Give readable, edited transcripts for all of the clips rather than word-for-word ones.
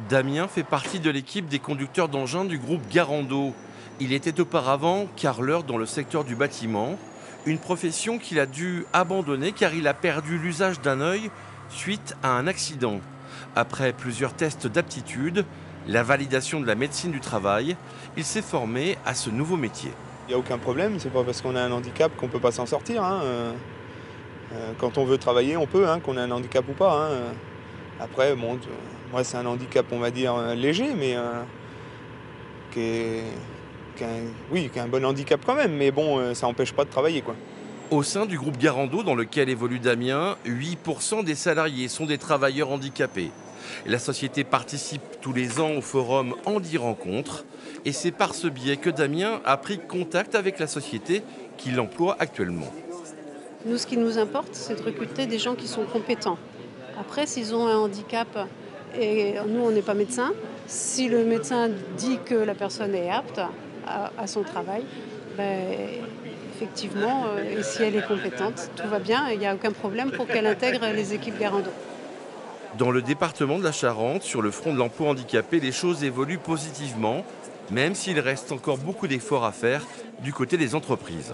Damien fait partie de l'équipe des conducteurs d'engins du groupe Garando. Il était auparavant carreleur dans le secteur du bâtiment, une profession qu'il a dû abandonner car il a perdu l'usage d'un œil suite à un accident. Après plusieurs tests d'aptitude, la validation de la médecine du travail, il s'est formé à ce nouveau métier. Il n'y a aucun problème, c'est pas parce qu'on a un handicap qu'on ne peut pas s'en sortir, hein. Quand on veut travailler, on peut, hein, qu'on ait un handicap ou pas, hein. Après, bon, moi c'est un handicap, on va dire, léger, mais qui est, oui, qui est un bon handicap quand même, mais bon, ça n'empêche pas de travailler, quoi. Au sein du groupe Garando dans lequel évolue Damien, 8% des salariés sont des travailleurs handicapés. La société participe tous les ans au forum Handi Rencontre et c'est par ce biais que Damien a pris contact avec la société qui l'emploie actuellement. Nous, ce qui nous importe, c'est de recruter des gens qui sont compétents. Après, s'ils ont un handicap, et nous, on n'est pas médecin, si le médecin dit que la personne est apte à son travail, ben, effectivement, et si elle est compétente, tout va bien, il n'y a aucun problème pour qu'elle intègre les équipes Garando. Dans le département de la Charente, sur le front de l'emploi handicapé, les choses évoluent positivement, même s'il reste encore beaucoup d'efforts à faire du côté des entreprises.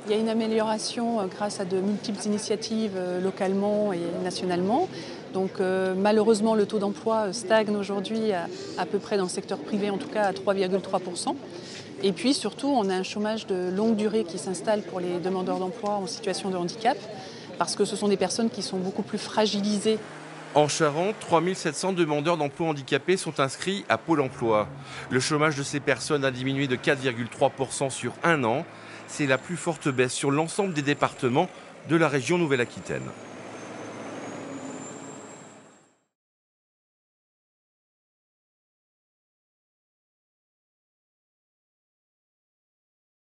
Il y a une amélioration grâce à de multiples initiatives localement et nationalement. Donc malheureusement, le taux d'emploi stagne aujourd'hui à peu près dans le secteur privé, en tout cas à 3,3%. Et puis surtout, on a un chômage de longue durée qui s'installe pour les demandeurs d'emploi en situation de handicap, parce que ce sont des personnes qui sont beaucoup plus fragilisées. En Charente, 3700 demandeurs d'emploi handicapés sont inscrits à Pôle emploi. Le chômage de ces personnes a diminué de 4,3% sur un an. C'est la plus forte baisse sur l'ensemble des départements de la région Nouvelle-Aquitaine.